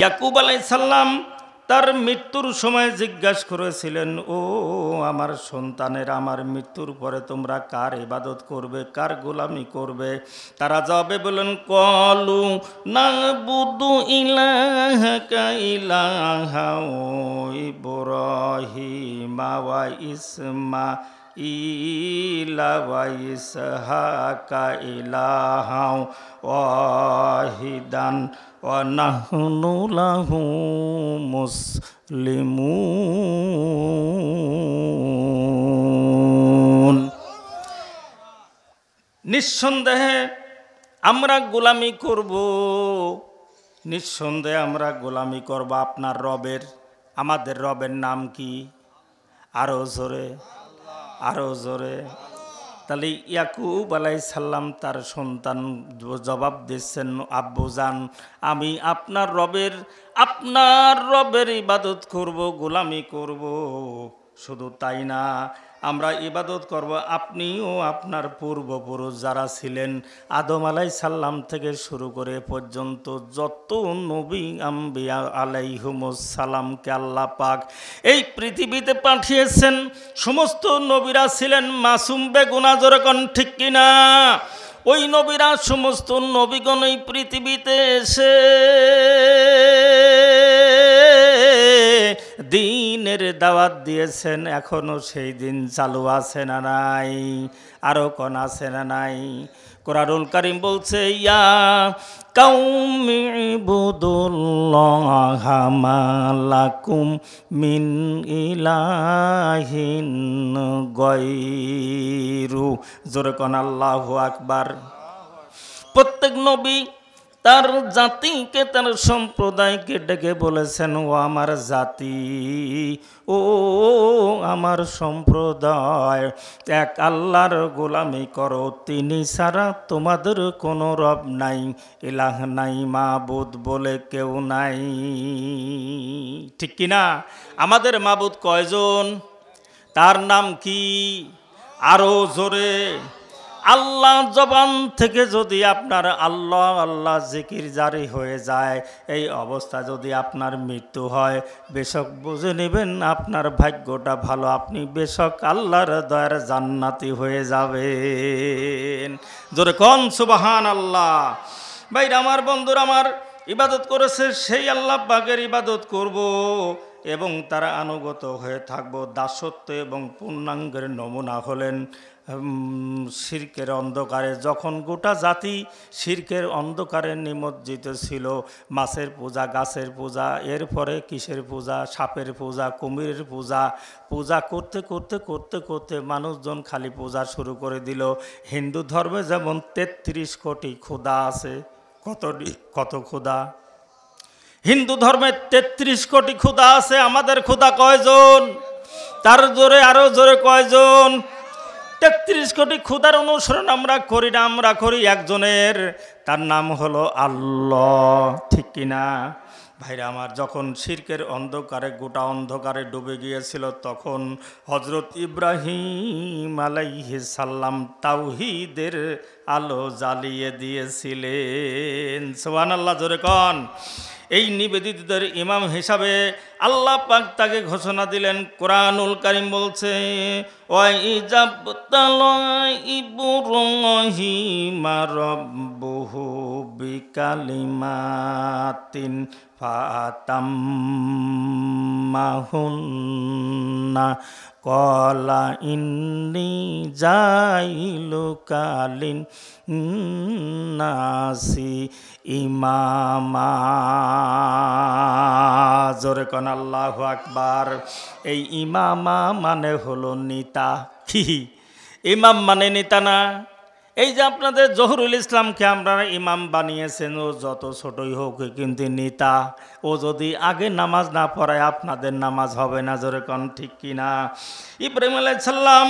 ইয়াকুব আলাইহিস সালাম তার মৃত্যুর সময় জিজ্ঞাসা করেছিলেন, ও আমার সন্তানের, আমার মৃত্যুর পরে তোমরা কার ইবাদত করবে, কার গোলামি করবে? তারা জবাবে বলেন, কলু নাবুদু ইলাহাকা ইলাহা ইব্রাহিম ওয়া ইসমাঈলা ওয়া ইসহাকা ইলাহা ওয়াহিদান ওয়া নাহনু লাহু মুসলিমুন। নিঃসন্দেহে আমরা গোলামি করব, নিঃসন্দেহে আমরা গোলামি করব আপনার রবের। আমাদের রবের নাম কি? আরো জোরে, আরো জোরে। তাহলে ইয়াকুব আলাইহিস সালাম তার সন্তান জবাব দিচ্ছেন, আব্বুজান আমি আপনার রবের ইবাদত করব, গোলামি করব। শুধু তাই না, আমরা ইবাদত করব আপনিও আপনার পূর্বপুরুষ যারা ছিলেন আদম আলাইহিস সালাম থেকে শুরু করে পর্যন্ত যত নবী আম্বিয়া আলাইহিমুস সালামকে আল্লাহ পাক এই পৃথিবীতে পাঠিয়েছেন, সমস্ত নবীরা ছিলেন মাসুম বেগুনাহ, জোরে কোন ঠিক কিনা? ওই নবীরা সমস্ত নবীগণ এই পৃথিবীতে এসে দিনের দাওয়াত দিয়েছেন। এখনো সেই দিন চালু আছে না নাই? আরো কোন আছে না নাই? কোরআনুল কারীম বলছে, ইয়া কাউমি ইবুদুল্লাহা মা লাকুম মিন ইলাহিন গায়রু। জোরে কোন আল্লাহু আকবার। প্রত্যেক নবী তার জাতিকে, তার সম্প্রদায়কে ডেকে বলেছেন, ও আমার জাতি, ও আমার সম্প্রদায়, এক আল্লাহর গোলামি করো, তিনি ছাড়া তোমাদের কোনো রব নাই, ইলাহ নাই, মাবুদ বলে কেউ নাই। ঠিক কিনা? আমাদের মাবুদ কয়জন? তার নাম কি? আরো জোরে। আল্লাহ জবান থেকে যদি আপনার আল্লাহ আল্লাহ জিকির জারি হয়ে যায়, এই অবস্থা যদি আপনার মৃত্যু হয়, বেশক বুঝে নেবেন আপনার ভাগ্যটা ভালো, আপনি বেশক আল্লাহর দয়ার জান্নাতি হয়ে যাবেন। জোরে কোন সুবহানাল্লাহ। ভাইরা আমার, বন্ধুরা আমার, ইবাদত করেছে সেই আল্লাহ পাকের ইবাদত করব এবং তারা আনুগত হয়ে থাকব। দাসত্ব এবং পূর্ণাঙ্গের নমুনা হলেন শিরকের অন্ধকারে। যখন গোটা জাতি শিরকের অন্ধকারে নিমজ্জিত ছিল, মাছের পূজা, গাছের পূজা, এরপরে কিসের পূজা? সাপের পূজা, কুমিরের পূজা। পূজা করতে করতে করতে করতে মানুষজন খালি পূজা শুরু করে দিল। হিন্দু ধর্মে যেমন 33 কোটি খোদা আছে। কত খোদা? হিন্দু ধর্মে 33 কোটি খোদা আছে। আমাদের খোদা কয়জন? তার জোরে, আরো জোরে কয়জন? 33 কোটি খোদার অনুসরণ আমরা করি না, আমরা করি একজনের, তার নাম হলো আল্লাহ। ঠিক কিনা? ভাইরা আমার, যখন শিরকের অন্ধকারে, গোটা অন্ধকারে ডুবে গিয়েছিল, তখন হযরত ইব্রাহিম আলাইহিস সালাম তাওহীদের আলো জ্বালিয়ে দিয়েছিলেন। সুবহানাল্লাহ, জোরে কোন। এই নিবেদিতদের ইমাম হিসাবে আল্লাহ পাক তাকে ঘোষণা দিলেন। কোরআনুল কারীম বলছে, ওয়াইজাবতালা ইব্রাহিমা রাব্বুহু বিকালিমাতিন ফাতাম্মাহুন্না ক্বালা ইন্নী জাইলুকা লিন্নাসি ইমামা। জোরে কোন আল্লাহু আকবার। এই ইমামা মানে হলো নেতা। কি? ইমাম মানে নেতা না? এই যে আপনাদের জহুরুল ইসলামকে আপনারা ইমাম বানিয়েছেন, ও যত ছোটই হোক কিন্তু নেতা। ও যদি আগে নামাজ না পড়ায় আপনাদের নামাজ হবে না। জোরে কোন ঠিক কিনা? ইব্রাহিম আলাইহিস সালাম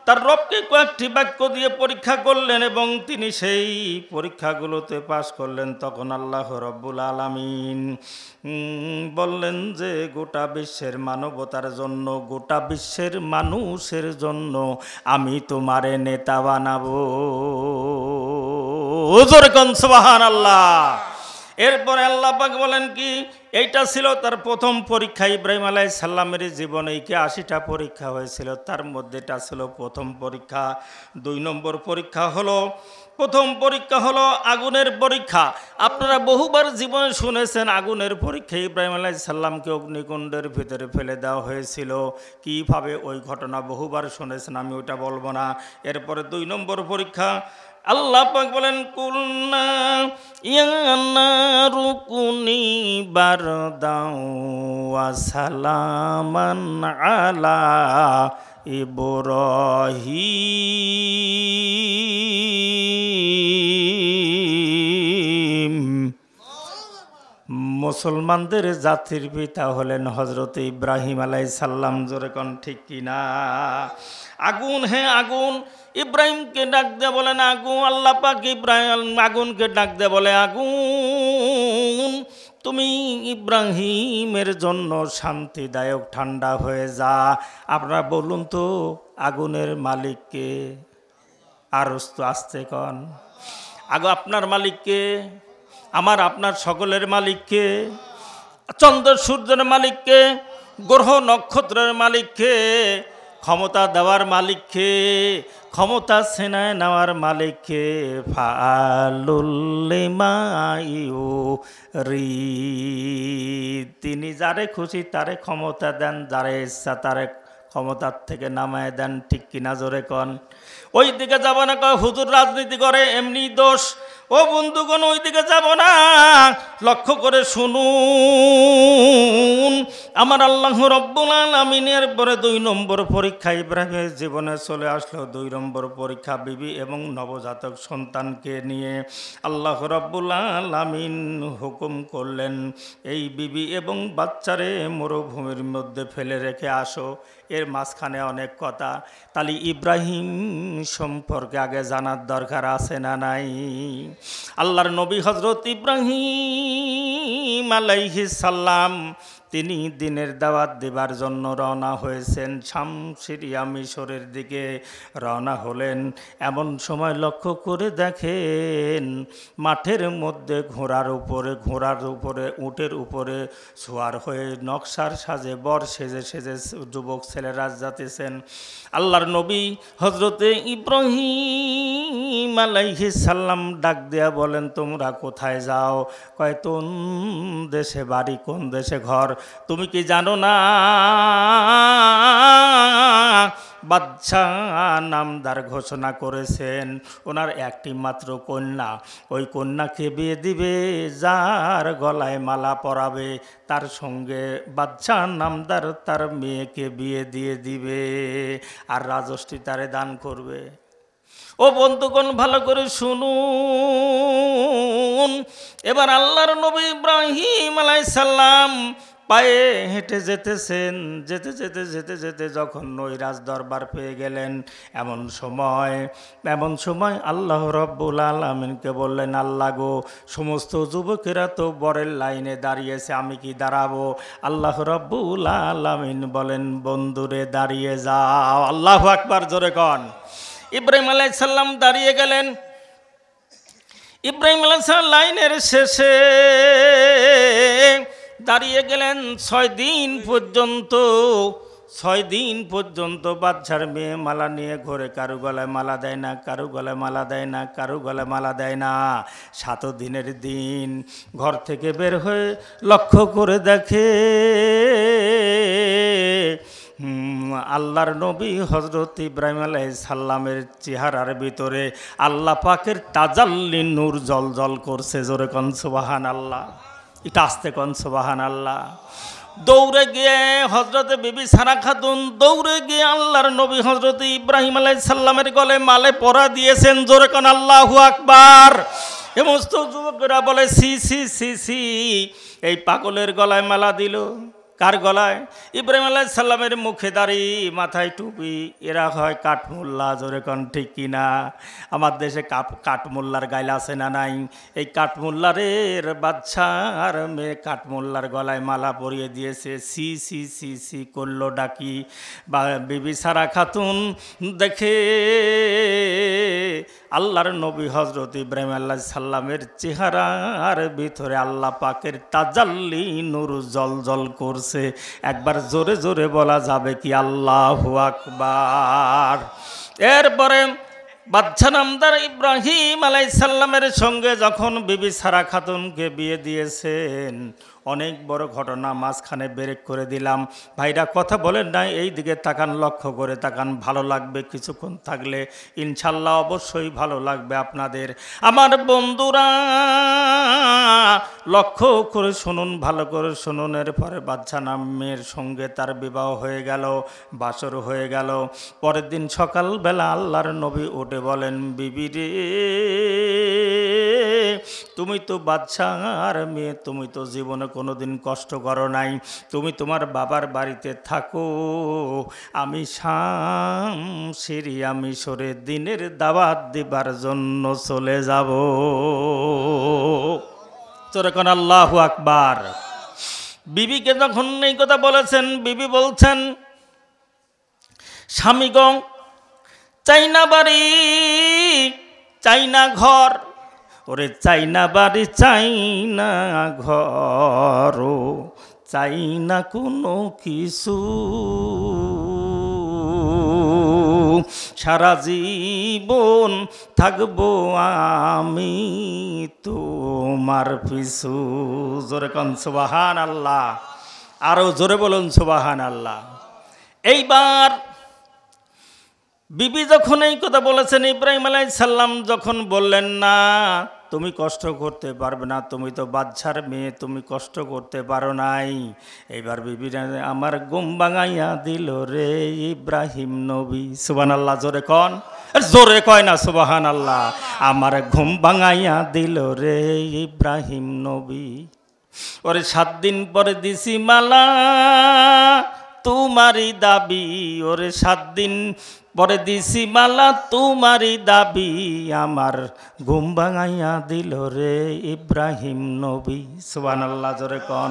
তার রবকে কয়েকটি বাক্য দিয়ে পরীক্ষা করলেন এবং তিনি সেই পরীক্ষাগুলোতে পাশ করলেন। তখন আল্লাহ রব্বুল আলামিন বললেন যে গোটা বিশ্বের মানবতার জন্য, গোটা বিশ্বের মানুষের জন্য আমি তোমারে নেতা বানাবো। জোরে কোন সুবহানাল্লাহ। এরপরে আল্লাহ পাক বলেন কি, এইটা ছিল তার প্রথম পরীক্ষা। ইব্রাহিম আলাইহিস সালামের জীবনে কি 80টা পরীক্ষা হয়েছিল, তার মধ্যে এটা ছিল প্রথম পরীক্ষা। 2 নম্বর পরীক্ষা হলো, প্রথম পরীক্ষা হলো আগুনের পরীক্ষা। আপনারা বহুবার জীবনে শুনেছেন আগুনের পরীক্ষা, ইব্রাহিম আলাইহিস সালামকে অগ্নিকুণ্ডের ভিতরে ফেলে দেওয়া হয়েছিল। কিভাবে ওই ঘটনা বহুবার শুনেছেন, আমি ওটা বলবো না। এরপরে 2 নম্বর পরীক্ষা, আল্লাহ পাক বলেন কুলনা ইয়া নারু কুনি বারদাও ওয়া সালামান আলা ইব্রাহিম। মুসলমানদের জাতির পিতা হলেন হযরত ইব্রাহিম আলাইহিস সালাম। জোরে কোন ঠিক কিনা? আগুন, হ্যাঁ আগুন। ইব্রাহিমকে ডাক দিয়ে বলেন আগুন, আল্লাহ পাক ইব্রাহিম আগুনকে ডাক দিয়ে বলে আগুন তুমি ইব্রাহিমের জন্য শান্তিদায়ক ঠান্ডা হয়ে যা। আপনারা বলুন তো আগুনের মালিককে? আর আসতে কন, আপনার মালিককে? আমার আপনার সকলের মালিককে? চন্দ্র সূর্যের মালিককে? গ্রহ নক্ষত্রের মালিককে? ক্ষমতা দেওয়ার মালিককে? ক্ষমতা সেনায় নেওয়ার মালিককে? ফাআলুল লিমা ইউরিদ। তিনি যারে খুশি তারে ক্ষমতা দেন, যারে ইচ্ছা তারে ক্ষমতার থেকে নামায় দেন। ঠিক কিনা? জোরে কন। ওই দিকে যাব না, কয় হুজুর রাজনীতি করে এমনি দোষ। ও বন্ধুগণ, ওই দিকে যাব না, লক্ষ্য করে শুনুন। আমার আল্লাহ রব্বুল আলামিনের পরে 2 নম্বর পরীক্ষা ইব্রাহিমের জীবনে চলে আসলো। 2 নম্বর পরীক্ষা বিবি এবং নবজাতক সন্তানকে নিয়ে আল্লাহ রব্বুল আলামিন হুকুম করলেন, এই বিবি এবং বাচ্চারে মরুভূমির মধ্যে ফেলে রেখে আসো। এর মাঝখানে অনেক কথা, তাহলে ইব্রাহিম সম্পর্কে আগে জানার দরকার আছে না নাই? আল্লাহর নবী হযরত ইব্রাহিম আলাইহিস সালাম তিনি দিনের দাওয়াত দেবার জন্য রওনা হয়েছেন, শাম সিরিয়া মিশরের দিকে রওনা হলেন। এমন সময় লক্ষ্য করে দেখেন মাঠের মধ্যে ঘোড়ার উপরে উটের উপরে সোয়ার হয়ে নকশার সাজে বর সেজে সেজে যুবক ছেলেরা যাতেছেন। আল্লাহর নবী হযরতে ইব্রাহিম আলাইহিস সালাম ডাক দেয়া বলেন, তোমরা কোথায় যাও? কয় কোন দেশে বাড়ি, কোন দেশে ঘর? তুমি কি জানো না বাদশাহ নামদার ঘোষণা করেছেন ওনার একটি মাত্র কন্যা, ওই কন্যাকে বিয়ে দিবে, যার গলায় মালা পরাবে তার সঙ্গে বাদশাহ নামদার তার মেয়েকে বিয়ে দিয়ে দিবে, আর রাজস্বী তারে দান করবে। ও বন্ধুগণ, ভালো করে শুনুন। এবার আল্লাহর নবী ইব্রাহিম আলাইহিস সালাম পায়ে হেঁটে যেতেছেন। যেতে যেতে যেতে যেতে যখন নৈরাজ দরবার পেয়ে গেলেন, এমন সময় আল্লাহ রব্বুল আলামিনকে বললেন, আল্লাহ গো, সমস্ত যুবকেরা তো বরের লাইনে দাঁড়িয়েছে, আমি কি দাঁড়াবো? আল্লাহ রব্বুল আলামিন বলেন, বন্ধুরে দাঁড়িয়ে যাও। আল্লাহু আকবার, জোরে কন। ইব্রাহিম আলাইহিস সালাম দাঁড়িয়ে গেলেন। ইব্রাহিম আলাইহিস সালাম লাইনের শেষে দাঁড়িয়ে গেলেন। 6 দিন পর্যন্ত বাদশার মেয়ে মালা নিয়ে ঘরে, কারু গলায় মালা দেয় না, কারু গলায় মালা দেয় না, কারু গলায় মালা দেয় না। 7 দিনের দিন ঘর থেকে বের হয়ে লক্ষ্য করে দেখে আল্লাহর নবী হযরত ইব্রাহিম আলাইহিস সালামের চেহারার ভিতরে আল্লাহ পাকের তাজাল্লি নূর জলজল করছে। জোরে কোন সুবহানাল্লাহ। এটা আস্তে কোন সুবহানাল্লাহ। দৌড়ে গিয়ে হযরতে বিবি সারা খাতুন দৌড়ে গিয়ে আল্লাহর নবী হযরত ইব্রাহিম আলাইহিস সালামের গলায় মালে পরা দিয়েছেন। জোরে কোন আল্লাহু আকবার। সমস্ত যুবকেরা বলে, সি সি সি সি, এই পাগলের গলায় মালা দিল। কার গলায়? ইব্রাহিম আলাইহিস সালামের মুখে দাড়ি, মাথায় টুপি, এরা হয় কাঠমোল্লা। জোরে কোন ঠিক কিনা? আমার দেশে কাঠমোল্লার গাইল আছে না নাই? এই কাঠমোল্লারের বাদশার মেয়ে কাঠমোল্লার গলায় মালা পরিয়ে দিয়েছে। সি সি সি সি করলো ডাকি। বা বিবি সারা খাতুন দেখে আল্লাহর নবী হযরত ইব্রাহিম আলাইহিস সালামের চেহারার ভিতরে আল্লাহ পাকের তাজাল্লি নূর জ্বলজ্বল করছে। একবার জোরে জোরে বলা যাবে কি আল্লাহু আকবার। এরপরে বাদশা নামদার ইব্রাহিম আলাইহিস সালামের সঙ্গে যখন বিবি সারা খাতুনকে বিয়ে দিয়েছেন, অনেক বড় ঘটনা মাঝখানে ব্রেক করে দিলাম। ভাইরা কথা বলেন না, এই দিকে তাকান, লক্ষ্য করে তাকান, ভালো লাগবে কিছুক্ষণ থাকলে ইনশাল্লাহ, অবশ্যই ভালো লাগবে আপনাদের। আমার বন্ধুরা লক্ষ্য করে শুনুন, ভালো করে শুনুন। এরপরে বাদশা নামের সঙ্গে তার বিবাহ হয়ে গেল, বাসর হয়ে গেল। পরের দিন সকালবেলা আল্লাহর নবী উঠে বলেন, বিবি রে, তুমি তো বাদশার মেয়ে, তুমি তো জীবনে কোনোদিন কষ্ট করো নাই, তুমি তোমার বাবার বাড়িতে থাকো, আমি শাম সিরিয়া মিশরে দিনের দাওয়াত দিবার জন্য চলে যাব। তখন আল্লাহু আকবার। বিবিকে যখন এই কথা বলেছেন, বিবি বলছেন, স্বামীগণ, চাই না বাড়ি, চাই না ঘর, ওরে চাই না বাড়ি, চাই না ঘর, চাই না কোনো কিছু, সারা জীবন থাকবো আমি তোমার পিছু। জোরে কোন সুবহানাল্লাহ, আরো জোরে বলুন সুবহানাল্লাহ। এইবার বিবি যখন এই কথা বলেছেন, ইব্রাহিম আলাইহিস সালাম যখন বললেন, না তুমি কষ্ট করতে পারবে না, তুমি তো বাদশার মেয়ে, তুমি কষ্ট করতে পারো নাই। এইবার বিবি আমার ঘুম ভাঙাইয়া দিল রে ইব্রাহিম নবী। সুবহানাল্লাহ, জোরে কন, জোরে কয় না সুবহানাল্লাহ। আমার ঘুম ভাঙাইয়া দিল রে ইব্রাহিম নবী। ওরে 7 দিন পরে দিছি মালা তোমারই দাবি, ওরে 7 দিন পরে দিছি মালা তোমারই দাবি, আমার ঘুম ভাঙাইয়া দিল রে ইব্রাহিম নবী। সুবহানাল্লাহ, জোরে কন।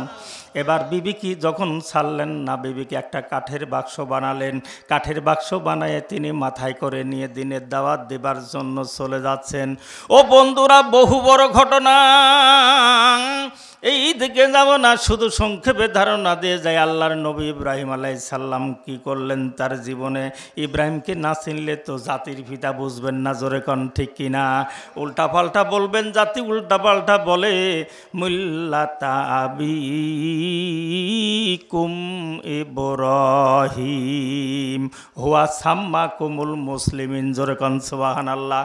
এবার বিবি কি যখন ছাড়লেন না, বিবিকে একটা কাঠের বাক্স বানালেন। কাঠের বাক্স বানায় তিনি মাথায় করে নিয়ে দিনের দাওয়াত দেবার জন্য চলে যাচ্ছেন। ও বন্ধুরা, বহু বড় ঘটনা, এই দিকে যাব না, শুধু সংক্ষেপে ধারণা দিয়ে যায়। আল্লাহর নবী ইব্রাহিম আলাইহিস সালাম কি করলেন তার জীবনে। ইব্রাহিমকে না চিনলে তো জাতির পিতা বুঝবেন না, জোরে কন ঠিক কিনা। উল্টাপাল্টা বলবেন, জাতি উল্টাপাল্টা বলে। মিল্লাতা আবিকুম ইব্রাহিম হুয়া সাম্মাকুমুল মুসলিমিন, জোরে কন সুবহানাল্লাহ।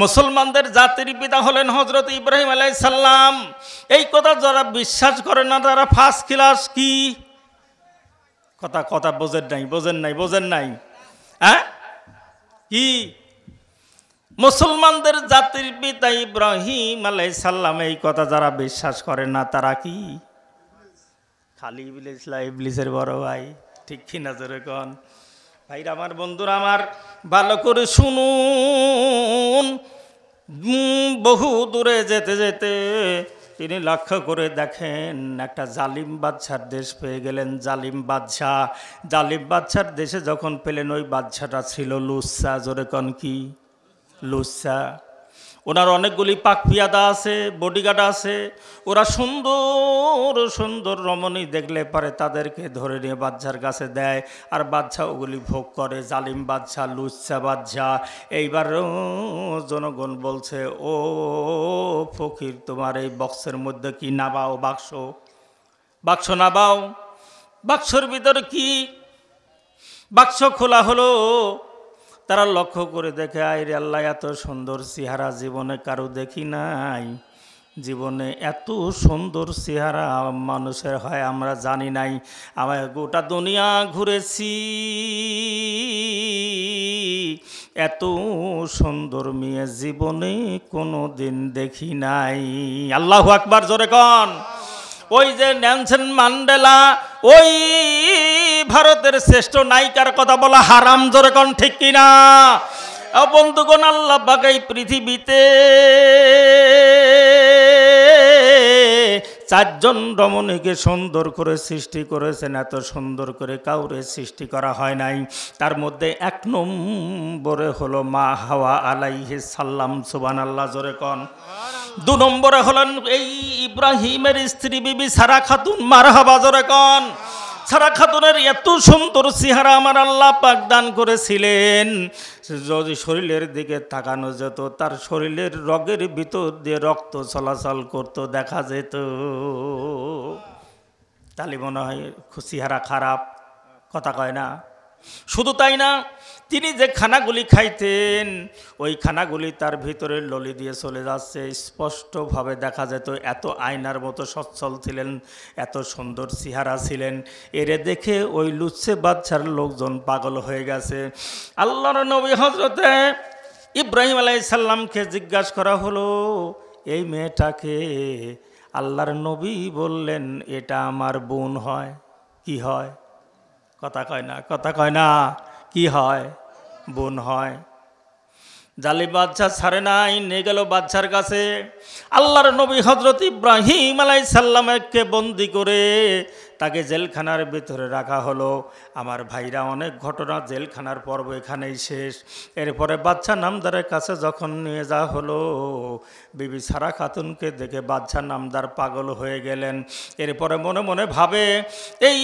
মুসলমানদের জাতির পিতা হলেন হযরত ইব্রাহিম আলাইহিস সালাম। এই কথা যারা বিশ্বাস করে না তারা ফার্স্ট ক্লাস। কি কথা, কথা বোঝেন নাই, বোঝেন নাই, বোঝেন নাই, হ্যাঁ? কি মুসলমানদের জাতির পিতা ইব্রাহিম আলাইহিস সালাম, এই কথা যারা বিশ্বাস করে না তারা কি খালি ইবলিস, ইবলিসের বড় ভাই, ঠিক কিনা জোরে কন। ভাইরা আমার, বন্ধুরা আমার, ভালো করে শুনুন। বহু দূরে যেতে যেতে তিনি লক্ষ্য করে দেখেন একটা জালিম বাদশার দেশ পেয়ে গেলেন। জালিম বাদশাহ, জালিম বাদশার দেশে যখন পেলেন, ওই বাদশাটা ছিল লুচ্চা, জোরে কন কি লুচ্চা। ওনার অনেকগুলি পাকপিয়াদা আছে, বডিগার্ড আছে। ওরা সুন্দর সুন্দর রমণী দেখলে পারে তাদেরকে ধরে নিয়ে বাদশার কাছে দেয়, আর বাদশা ওগুলি ভোগ করে। জালিম বাদশা, লুচ্চা বাদশা। এইবার জনগণ বলছে, ও ফকির, তোমার এই বক্সের মধ্যে কি নাবাও, বাক্স, বাক্স নাবাও। বাক্সর ভিতরে কি? বাক্স খোলা হলো। তারা লক্ষ্য করে দেখে, আইরে আল্লাহ, এত সুন্দর চেহারা জীবনে কারো দেখি নাই, জীবনে এত সুন্দর চেহারা মানুষের হয় আমরা জানি নাই। আমার গোটা দুনিয়া ঘুরেছি, এত সুন্দর মেয়ে জীবনে কোনো দিন দেখি নাই। আল্লাহু আকবার, জোরে কন। ওই যে নেলসন ম্যান্ডেলা, ওই ভারতের শ্রেষ্ঠ নায়িকার কথা বলা হারাম, জোরে কোন ঠিক কিনা? বন্ধুগণ, আল্লাহ পাক এই পৃথিবীতে চারজন রমণীকে সুন্দর করে সৃষ্টি করেছেন, এত সুন্দর করে কাউরে সৃষ্টি করা হয় নাই। তার মধ্যে 1 নম্বরে হলো মা হাওয়া আলাইহিস সালাম, সুবহানাল্লাহ জোরে কোন। 2 নম্বরে হলেন এই ইব্রাহিমের স্ত্রী বিবি সারা খাতুন, মারহাবা জোরে কোন। সারা খাতুনের এত সুন্দর চেহারা আমার আল্লাহ পাক দান করেছিলেন, যদি শরীরের দিকে তাকানো যেত তার শরীরের রগের ভিতর দিয়ে রক্ত চলাচল করতো, দেখা যেত। তাহলে মনে হয় চেহারা খারাপ, কথা কয় না। শুধু তাই না, তিনি যে খানাগুলি খাইতেন ওই খানাগুলি তার ভিতরে ললি দিয়ে চলে যাচ্ছে, স্পষ্টভাবে দেখা যেত। এত আয়নার মতো সচ্ছল ছিলেন, এত সুন্দর চেহারা ছিলেন। এরে দেখে ওই লুচ্চে বাচ্চার লোকজন পাগল হয়ে গেছে। আল্লাহর নবী হযরতে ইব্রাহিম আলাইহিস সালামকে জিজ্ঞাসা করা হলো, এই মেয়েটাকে? আল্লাহর নবী বললেন, এটা আমার বোন হয়। কি হয়? কথা কয় না, কথা কয় না। কি হয়? বোন হয়। জালি বাদশা ছাড়ে নাই, নিয়ে গেল বাদশার কাছে। আল্লাহর নবী হযরত ইব্রাহিম আলাইহিস সালামকে বন্দি করে তাকে জেলখানার ভিতরে রাখা হলো। আমার ভাইরা, অনেক ঘটনা, জেলখানার পর্ব এখানেই শেষ। এরপরে বাদশা নামদারের কাছে যখন নিয়ে যাওয়া হলো, বিবি সারা খাতুনকে দেখে বাদশা নামদার পাগল হয়ে গেলেন। এরপরে মনে মনে ভাবে, এই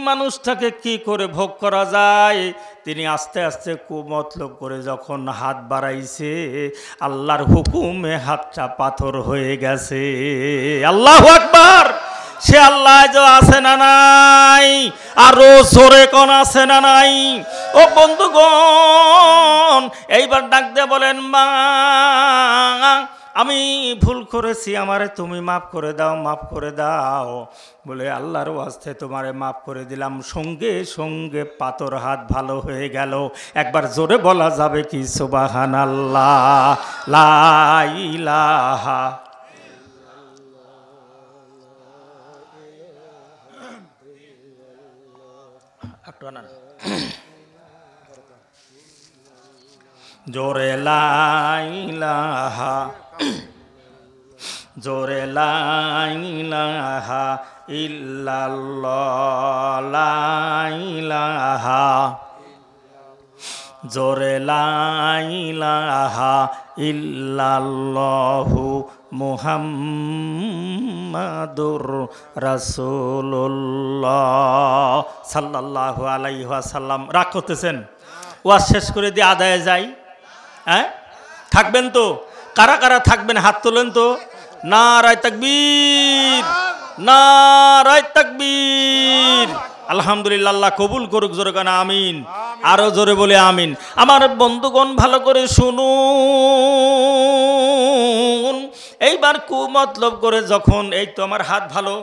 মানুষটাকে কি করে ভোগ করা যায়। তিনি আস্তে আস্তে কুমতলব করে যখন হাত বাড়াইছে, আল্লাহর হুকুমে হাতটা পাথর হয়ে গেছে। আল্লাহু আকবার। সে আল্লাহ যে আছে না নাই? আরো জোরে কোন আছে না নাই? ও বন্ধুগণ, এইবার ডাক দিয়ে বলেন, মা আমি ভুল করেছি, আমারে তুমি মাফ করে দাও, মাফ করে দাও। বলে, আল্লাহর ওয়াস্তে তোমারে মাফ করে দিলাম। সঙ্গে সঙ্গে পাথর হাত ভালো হয়ে গেল। একবার জোরে বলা যাবে কি সুবহানাল্লাহ, লা ইলাহা। জোরে লা ইলাহা, জোরে লা ইলাহা ইল্লাল্লাহ, লা ইলাহা, জোরে লা ইলাহা ইল্লাল্লাহু মুহাম্মাদুর রাসূলুল্লাহ সাল্লাল্লাহু আলাইহি ওয়াসাল্লাম। রাগ করতেছেন? ওয়াজ শেষ করে দিয়ে আদায়ে যাই। হ্যাঁ, থাকবেন তো? কারা কারা থাকবেন হাত তোলেন তো। নারায়ে তাকবীর, নারায়ে তাকবীর। আলহামদুলিল্লাহ, আল্লাহ কবুল করুক। জোরে কানা আমিন। আরো জোরে বলে আমিন। আমার বন্ধুগণ ভালো করে শুনুন। এইবার কুমতলব করে যখন, এই তো আমার হাত ভালো।